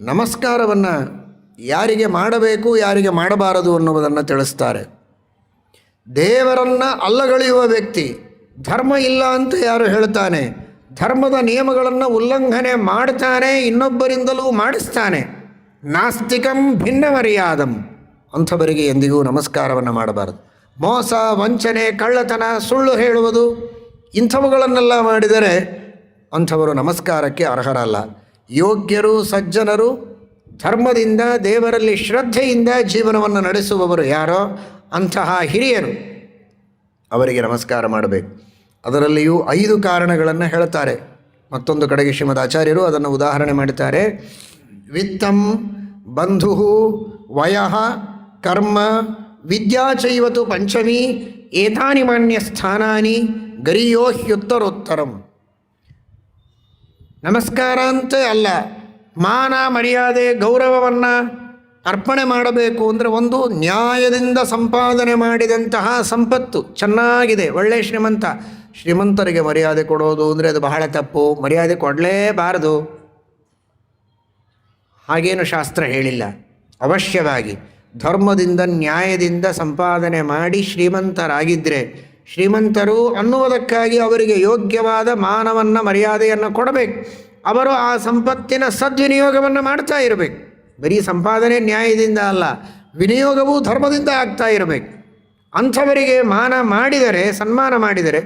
ನಮಸ್ಕಾರವನ್ನು ಯಾರಿಗೆ ಮಾಡಬೇಕು ಯಾರಿಗೆ ಮಾಡಬಾರದು ಅನ್ನುವುದನ್ನು ತಿಳಿಸ್ತಾರೆ. ದೇವರನ್ನು ಅಲ್ಲಗಳೆಯುವ ವ್ಯಕ್ತಿ ಧರ್ಮ ಇಲ್ಲ ಅಂತ ಯಾರು ಹೇಳ್ತಾನೆ, ಧರ್ಮದ ನಿಯಮಗಳನ್ನು ಉಲ್ಲಂಘನೆ ಮಾಡ್ತಾನೆ, ಇನ್ನೊಬ್ಬರಿಂದಲೂ ಮಾಡಿಸ್ತಾನೆ, ನಾಸ್ತಿಕಂ ಭಿನ್ನ ಮರ್ಯಾದಂ, ಅಂಥವರಿಗೆ ಎಂದಿಗೂ ನಮಸ್ಕಾರವನ್ನು ಮಾಡಬಾರದು. ಮೋಸ, ವಂಚನೆ, ಕಳ್ಳತನ, ಸುಳ್ಳು ಹೇಳುವುದು ಇಂಥವುಗಳನ್ನೆಲ್ಲ ಮಾಡಿದರೆ ಅಂಥವರು ನಮಸ್ಕಾರಕ್ಕೆ ಅರ್ಹರಲ್ಲ. ಯೋಗ್ಯರು, ಸಜ್ಜನರು, ಧರ್ಮದಿಂದ ದೇವರಲ್ಲಿ ಶ್ರದ್ಧೆಯಿಂದ ಜೀವನವನ್ನು ನಡೆಸುವವರು ಯಾರೋ ಅಂತಹ ಹಿರಿಯರು, ಅವರಿಗೆ ನಮಸ್ಕಾರ ಮಾಡಬೇಕು. ಅದರಲ್ಲಿಯೂ 5 ಕಾರಣಗಳನ್ನು ಹೇಳ್ತಾರೆ. ಮತ್ತೊಂದು ಕಡೆಗೆ ಶ್ರೀಮದ್ ಆಚಾರ್ಯರು ಅದನ್ನು ಉದಾಹರಣೆ ಮಾಡುತ್ತಾರೆ. ವಿತ್ತಂ ಬಂಧು ವಯಃ ಕರ್ಮ ವಿದ್ಯಾ ಚೈವತು ಪಂಚಮಿ ಏತಾನಿ ಮಾನ್ಯ ಸ್ಥಾನಾನಿ ಗರಿಯೋ ಹ್ಯುತ್ತರೋತ್ತರಂ. ನಮಸ್ಕಾರ ಅಂತೆ ಅಲ್ಲ, ಮಾನ ಮರ್ಯಾದೆ ಗೌರವವನ್ನು ಅರ್ಪಣೆ ಮಾಡಬೇಕು ಅಂದರೆ ಒಂದು ನ್ಯಾಯದಿಂದ ಸಂಪಾದನೆ ಮಾಡಿದಂತಹ ಸಂಪತ್ತು ಚೆನ್ನಾಗಿದೆ, ಒಳ್ಳೆಯ ಶ್ರೀಮಂತರಿಗೆ ಮರ್ಯಾದೆ ಕೊಡೋದು ಅಂದರೆ ಅದು ಬಹಳ ತಪ್ಪು, ಮರ್ಯಾದೆ ಕೊಡಲೇಬಾರದು ಹಾಗೇನು ಶಾಸ್ತ್ರ ಹೇಳಿಲ್ಲ. ಅವಶ್ಯವಾಗಿ ಧರ್ಮದಿಂದ ನ್ಯಾಯದಿಂದ ಸಂಪಾದನೆ ಮಾಡಿ ಶ್ರೀಮಂತರಾಗಿದ್ದರೆ, ಶ್ರೀಮಂತರು ಅನ್ನುವುದಕ್ಕಾಗಿ ಅವರಿಗೆ ಯೋಗ್ಯವಾದ ಮಾನವನ್ನು ಮರ್ಯಾದೆಯನ್ನು ಕೊಡಬೇಕು. ಅವರು ಆ ಸಂಪತ್ತಿನ ಸದ್ವಿನಿಯೋಗವನ್ನು ಮಾಡ್ತಾ ಇರಬೇಕು. ಬರೀ ಸಂಪಾದನೆ ನ್ಯಾಯದಿಂದ ಅಲ್ಲ, ವಿನಿಯೋಗವೂ ಧರ್ಮದಿಂದ ಆಗ್ತಾ ಇರಬೇಕು. ಅಂಥವರಿಗೆ ಮಾನ ಮಾಡಿದರೆ, ಸನ್ಮಾನ ಮಾಡಿದರೆ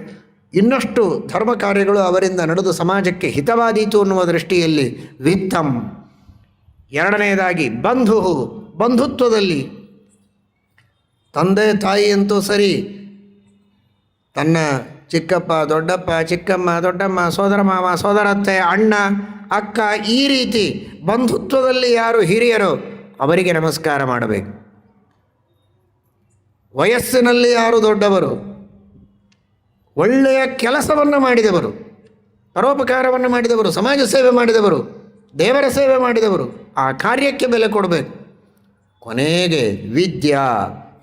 ಇನ್ನಷ್ಟು ಧರ್ಮ ಕಾರ್ಯಗಳು ಅವರಿಂದ ನಡೆದು ಸಮಾಜಕ್ಕೆ ಹಿತವಾದೀತು ಅನ್ನುವ ದೃಷ್ಟಿಯಲ್ಲಿ ವಿತ್ತಂ. ಎರಡನೆಯದಾಗಿ ಬಂಧು, ಬಂಧುತ್ವದಲ್ಲಿ ತಂದೆ ತಾಯಿ ಅಂತೂ ಸರಿ, ತನ್ನ ಚಿಕ್ಕಪ್ಪ ದೊಡ್ಡಪ್ಪ, ಚಿಕ್ಕಮ್ಮ ದೊಡ್ಡಮ್ಮ, ಸೋದರ ಮಾವ ಸೋದರತ್ತೆ, ಅಣ್ಣ ಅಕ್ಕ, ಈ ರೀತಿ ಬಂಧುತ್ವದಲ್ಲಿ ಯಾರು ಹಿರಿಯರೋ ಅವರಿಗೆ ನಮಸ್ಕಾರ ಮಾಡಬೇಕು. ವಯಸ್ಸಿನಲ್ಲಿ ಯಾರು ದೊಡ್ಡವರು, ಒಳ್ಳೆಯ ಕೆಲಸವನ್ನು ಮಾಡಿದವರು, ಪರೋಪಕಾರವನ್ನು ಮಾಡಿದವರು, ಸಮಾಜ ಸೇವೆ ಮಾಡಿದವರು, ದೇವರ ಸೇವೆ ಮಾಡಿದವರು, ಆ ಕಾರ್ಯಕ್ಕೆ ಬೆಲೆ ಕೊಡಬೇಕು. ಕೊನೆಗೆ ವಿದ್ಯಾ,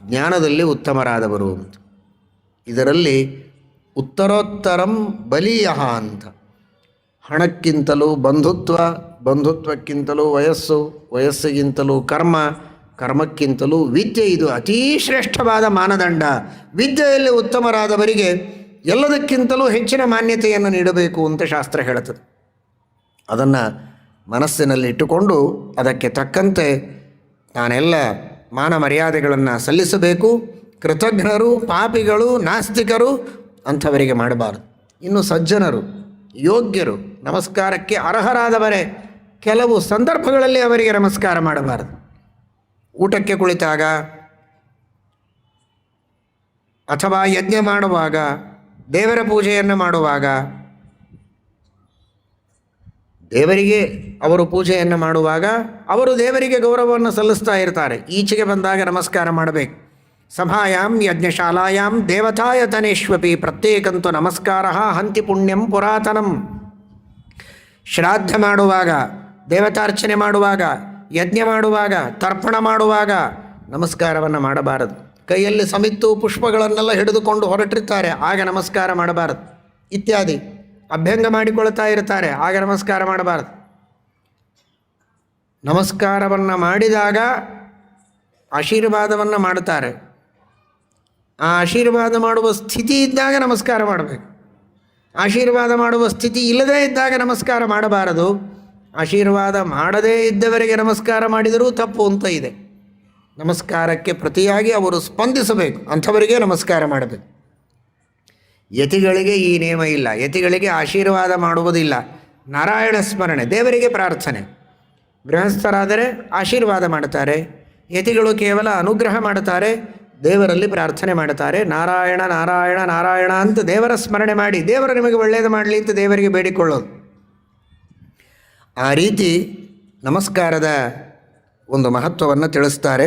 ಜ್ಞಾನದಲ್ಲಿ ಉತ್ತಮರಾದವರು ಅಂತ. ಇದರಲ್ಲಿ ಉತ್ತರೋತ್ತರಂ ಬಲೀಯ ಅಂತ. ಹಣಕ್ಕಿಂತಲೂ ಬಂಧುತ್ವ, ಬಂಧುತ್ವಕ್ಕಿಂತಲೂ ವಯಸ್ಸು, ವಯಸ್ಸಿಗಿಂತಲೂ ಕರ್ಮ, ಕರ್ಮಕ್ಕಿಂತಲೂ ವಿದ್ಯೆ, ಇದು ಅತೀ ಶ್ರೇಷ್ಠವಾದ ಮಾನದಂಡ. ವಿದ್ಯೆಯಲ್ಲಿ ಉತ್ತಮರಾದವರಿಗೆ ಎಲ್ಲದಕ್ಕಿಂತಲೂ ಹೆಚ್ಚಿನ ಮಾನ್ಯತೆಯನ್ನು ನೀಡಬೇಕು ಅಂತ ಶಾಸ್ತ್ರ ಹೇಳುತ್ತದೆ. ಅದನ್ನು ಮನಸ್ಸಿನಲ್ಲಿ ಇಟ್ಟುಕೊಂಡು ಅದಕ್ಕೆ ತಕ್ಕಂತೆ ನಾನೆಲ್ಲ ಮಾನ ಮರ್ಯಾದೆಗಳನ್ನು ಸಲ್ಲಿಸಬೇಕು. ಕೃತಜ್ಞರು, ಪಾಪಿಗಳು, ನಾಸ್ತಿಕರು ಅಂಥವರಿಗೆ ಮಾಡಬಾರದು. ಇನ್ನು ಸಜ್ಜನರು, ಯೋಗ್ಯರು, ನಮಸ್ಕಾರಕ್ಕೆ ಅರ್ಹರಾದವರೇ ಕೆಲವು ಸಂದರ್ಭಗಳಲ್ಲಿ ಅವರಿಗೆ ನಮಸ್ಕಾರ ಮಾಡಬಾರದು. ಊಟಕ್ಕೆ ಕುಳಿತಾಗ ಅಥವಾ ಯಜ್ಞ ಮಾಡುವಾಗ, ದೇವರ ಪೂಜೆಯನ್ನು ಮಾಡುವಾಗ, ದೇವರಿಗೆ ಅವರು ಪೂಜೆಯನ್ನು ಮಾಡುವಾಗ ಅವರು ದೇವರಿಗೆ ಗೌರವವನ್ನು ಸಲ್ಲಿಸ್ತಾ ಇರ್ತಾರೆ. ಈಚೆಗೆ ಬಂದಾಗ ನಮಸ್ಕಾರ ಮಾಡಬೇಕು. ಸಭಾಯಾಂ ಯಜ್ಞಶಾಲಾಯಾಂ ದೇವತಾಯತನೇಶ್ವಪಿ ಪ್ರತ್ಯೇಕಂತು ನಮಸ್ಕಾರ ಹಂತಿ ಪುಣ್ಯಂ ಪುರಾತನಂ. ಶ್ರಾದ್ದ ಮಾಡುವಾಗ, ದೇವತಾರ್ಚನೆ ಮಾಡುವಾಗ, ಯಜ್ಞ ಮಾಡುವಾಗ, ತರ್ಪಣ ಮಾಡುವಾಗ ನಮಸ್ಕಾರವನ್ನು ಮಾಡಬಾರದು. ಕೈಯಲ್ಲಿ ಸಮಿತ್ತು ಪುಷ್ಪಗಳನ್ನೆಲ್ಲ ಹಿಡಿದುಕೊಂಡು ಹೊರಟಿರ್ತಾರೆ, ಆಗ ನಮಸ್ಕಾರ ಮಾಡಬಾರದು. ಇತ್ಯಾದಿ ಅಭ್ಯಂಗ ಮಾಡಿಕೊಳ್ತಾ ಇರ್ತಾರೆ, ಆಗ ನಮಸ್ಕಾರ ಮಾಡಬಾರದು. ನಮಸ್ಕಾರವನ್ನು ಮಾಡಿದಾಗ ಆಶೀರ್ವಾದವನ್ನು ಮಾಡುತ್ತಾರೆ. ಆ ಆಶೀರ್ವಾದ ಮಾಡುವ ಸ್ಥಿತಿ ಇದ್ದಾಗ ನಮಸ್ಕಾರ ಮಾಡಬೇಕು. ಆಶೀರ್ವಾದ ಮಾಡುವ ಸ್ಥಿತಿ ಇಲ್ಲದೇ ಇದ್ದಾಗ ನಮಸ್ಕಾರ ಮಾಡಬಾರದು. ಆಶೀರ್ವಾದ ಮಾಡದೇ ಇದ್ದವರಿಗೆ ನಮಸ್ಕಾರ ಮಾಡಿದರೂ ತಪ್ಪು ಅಂತ ಇದೆ. ನಮಸ್ಕಾರಕ್ಕೆ ಪ್ರತಿಯಾಗಿ ಅವರು ಸ್ಪಂದಿಸಬೇಕು, ಅಂಥವರಿಗೆ ನಮಸ್ಕಾರ ಮಾಡಬೇಕು. ಯತಿಗಳಿಗೆ ಈ ನಿಯಮ ಇಲ್ಲ. ಯತಿಗಳಿಗೆ ಆಶೀರ್ವಾದ ಮಾಡುವುದಿಲ್ಲ, ನಾರಾಯಣ ಸ್ಮರಣೆ, ದೇವರಿಗೆ ಪ್ರಾರ್ಥನೆ. ಗೃಹಸ್ಥರಾದರೆ ಆಶೀರ್ವಾದ ಮಾಡುತ್ತಾರೆ, ಯತಿಗಳು ಕೇವಲ ಅನುಗ್ರಹ ಮಾಡುತ್ತಾರೆ, ದೇವರಲ್ಲಿ ಪ್ರಾರ್ಥನೆ ಮಾಡುತ್ತಾರೆ. ನಾರಾಯಣ ನಾರಾಯಣ ನಾರಾಯಣ ಅಂತ ದೇವರ ಸ್ಮರಣೆ ಮಾಡಿ, ದೇವರು ನಿಮಗೆ ಒಳ್ಳೆಯದು ಮಾಡಲಿ ಅಂತ ದೇವರಿಗೆ ಬೇಡಿಕೊಳ್ಳೋದು. ಆ ರೀತಿ ನಮಸ್ಕಾರದ ಒಂದು ಮಹತ್ವವನ್ನು ತಿಳಿಸ್ತಾರೆ.